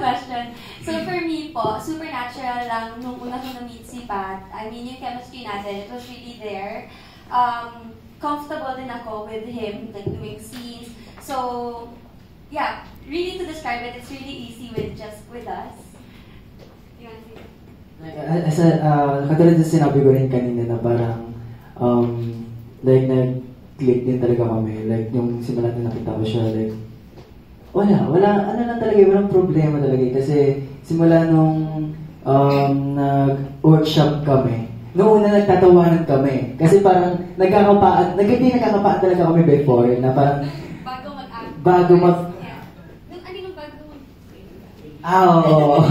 question. So for me po, supernatural lang nung una ko na-meet si Pat. I mean, yung chemistry natin, it was really there. Comfortable din ako with him, like doing scenes. So, yeah, really to describe it, it's really easy with us. Katulad na sinabi ko rin kanina na parang like nag-click din talaga kami. Like yung simula na nakita ko siya, like wala, ano lang talaga, walang problema talaga kasi simula nung nag-workshop kami, noong una nagtatawanan kami kasi parang nagkakapaan talaga kami before na parang bago mag oo,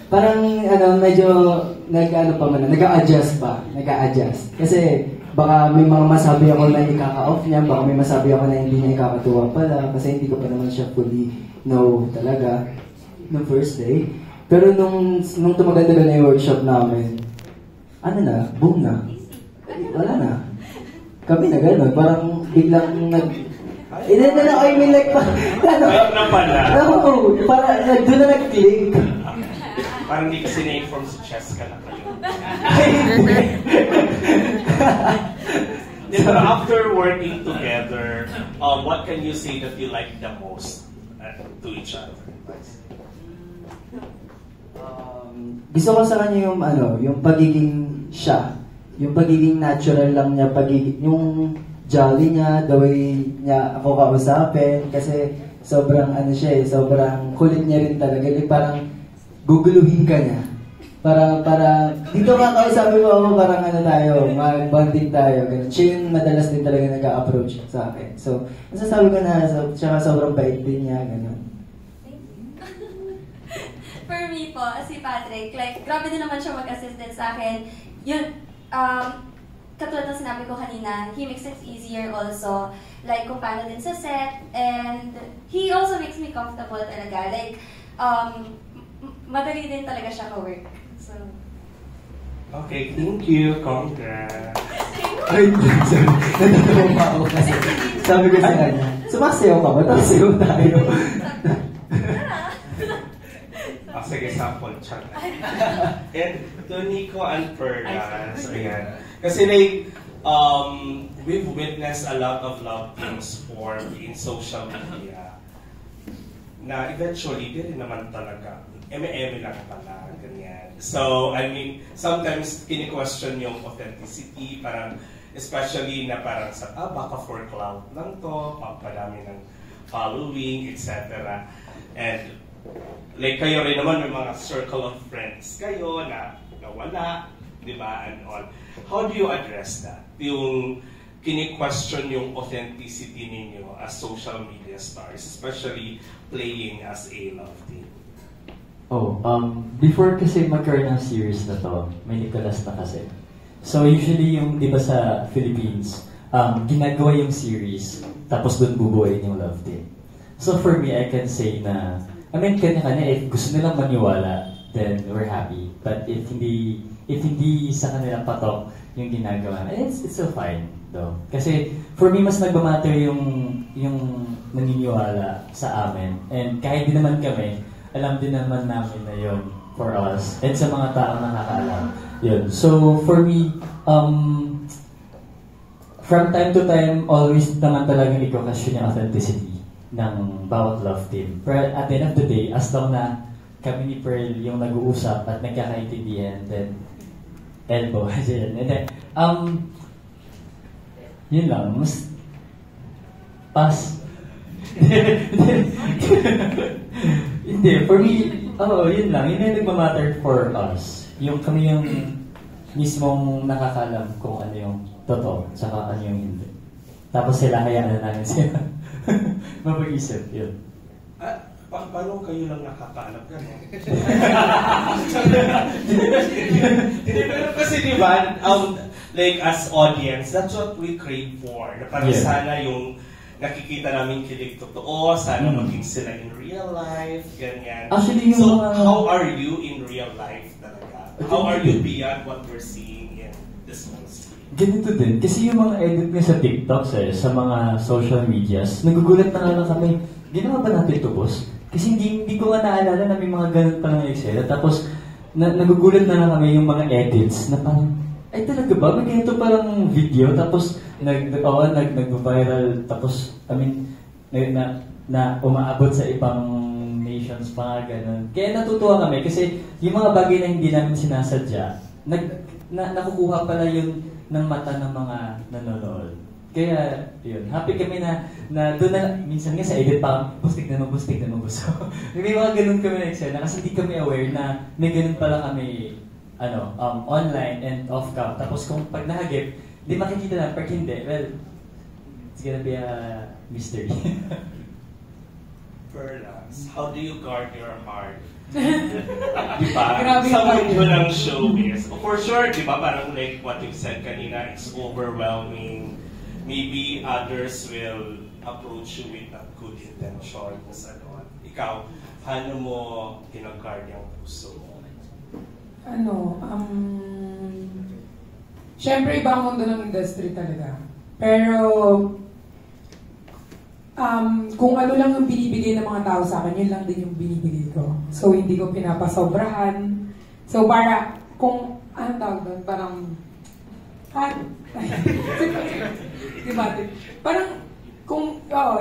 parang medyo nag-a-adjust. Kasi baka may mga masabi ako na ikaka-off niya, baka may masabi ako na hindi niya ikakatuwa pala kasi hindi ko pa naman siya fully know talaga nung first day. Pero nung tumagal-tagal na yung workshop namin, boom na. Wala na. Kami na gano'n, parang biglang I mean like, doon na nag-click. Parang hindi kasi na-inform si Cheska na kayo. Pero after working together, what can you say that you like the most to each other? Gusto ko sa kanya yung pagiging siya. Yung pagiging natural lang niya, yung jolly niya, the way niya ako kausapin, kasi sobrang sobrang kulit niya rin talaga. Parang guguluhin ka niya. Para dito ka kausapin mo ako, parang tayo, mag-bonding tayo. Ganun. Siya yung madalas din talaga nag-a-approach sa akin. So, nasasabi ko na, tsaka sobrang bait din niya, ganun. For me po, si Patrick, like, grabe din naman siya mag-assist din sa akin. Yun, katulad ng sinabi ko kanina, he makes it easier also. Like, kung paano din sa set. And he also makes me comfortable talaga. Like, madali din talaga siya ka-work. So, okay, thank you. Congrats. Ay, natatawa pa ako kasi sabi ko sa kanya, sumasayaw ka ba? Tapos sayaw tayo. Sige, sample chat. And to Nico and Fergus, ayan. Kasi like, we've witnessed a lot of love teams formed in social media na eventually, di rin naman talaga. Eme-eme lang pala, ganyan. So, I mean, sometimes kini-question yung authenticity, parang, especially na parang sa, baka for clout lang to, pampadami ng following, etc. And, like kayo rin naman, may mga circle of friends kayo na nawala, di ba, and all. How do you address that? Yung kini-question yung authenticity ninyo as social media stars, especially playing as a love team? Before kasi magkaroon ng series na to, may Nicolas na kasi. So usually yung, di ba sa Philippines, ginagawa yung series, tapos doon bubuhayin yung love team. So for me, I can say na, I mean, kanya-kanya, if gusto nilang maniwala, then we're happy. But if hindi sa kanilang patok yung ginagawa, it's still fine, though. Kasi for me, mas nagmamatter yung naniniwala sa amin. And kahit di naman kami, alam din naman namin na yun for us. And sa mga tao nakakaalam, yun. So for me, from time to time, always naman talagang i-question yung authenticity ng bawat love team. But at the end of the day, as long na kami ni Pearl yung nag-uusap at nagkakaintindihan, then elbow. And then, yun lang, mas pass. Hindi, for me, yun lang, yun yung nagmamatter for us. Yung kami yung mismong nakakalam kung ano yung totoo, saka ano yung hindi. Tapos sila, hayaan na namin sila. Mapag-isip, yun. Paano kayo lang nakakaalam ka, no? Pero kasi diba, like as audience, that's what we crave for. Na parang sana yung nakikita namin kilig totoo, sana maging sila in real life, ganyan. Actually, so, how are you in real life talaga? How are you beyond what we're seeing in this one screen? Ganito din. Kasi yung mga edit niya sa TikTok, sa mga social medias, nagugulat na lang kami, ginawa ba natin ito, boss? Kasi hindi ko nga naalala na may mga ganun palang eksena. Tapos, nagugulat na lang kami yung mga edits na parang, ay talaga ba? May ganito parang video, tapos nag-viral, tapos, na umaabot sa ibang nations pa nga ganun. Kaya natutuwa kami kasi yung mga bagay na hindi namin sinasadya, nakukuha pala yun ng mata ng mga nanonood. Kaya, yun, happy kami na doon na, minsan nga sa edit pa, bustig na mabuso. May mga ganun kami na eksena kasi hindi kami aware na may ganun pala kami, online and off-cam. Tapos kung pag nahagip, di makikita lang, pag hindi, well, it's gonna be a mystery. Perlas, how do you guard your heart? Diba? Grabe Sa yung mundo ng showbiz. For sure, diba? Parang like what you said kanina, it's overwhelming. Maybe others will approach you with a good intentions. Ikaw, paano mo ginaguard yung puso mo? Siyempre, iba ang mundo ng industry talaga. Pero, kung ano lang yung binibigay ng mga tao sa akin, yun lang din yung binibigay ko. So, hindi ko pinapasobrahan. So, para, kung, anong tawag doon? Parang, diba? Parang,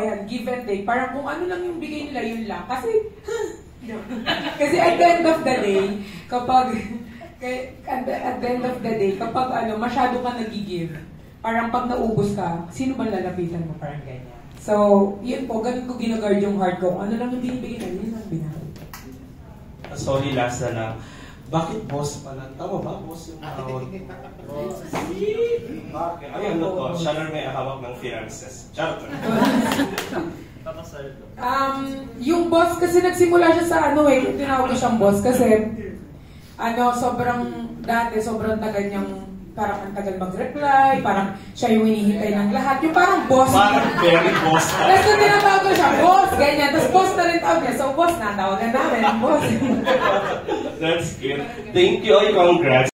yan, give and take. Parang kung ano lang yung bigay nila, yun lang. Kasi, kasi at the end of the day, kapag masyado ka nag-give, parang pag naubos ka, sino ba lalapitan mo? Parang ganyan. So, yun po, ganun ko ginaguard yung heart ko. Ano lang yung binibigay na, yun lang binahal. Sorry, last na lang. Bakit boss pala? Tama ba? Boss yung tawag? Bakit? Ay, ano to? Siya lang may hawak ng finances. Charot. Yung boss, kasi nagsimula siya sa tinawag ko siyang boss kasi sobrang tagal niyang parang ang tagal mag-reply, parang siya yung hinihintay ng lahat. Yung parang boss. Parang very boss. Tapos tinatawag ko siya, boss, ganyan. Tapos boss na rin tawag niya. So boss na, tawagan namin, boss. That's good. Thank you. Congrats.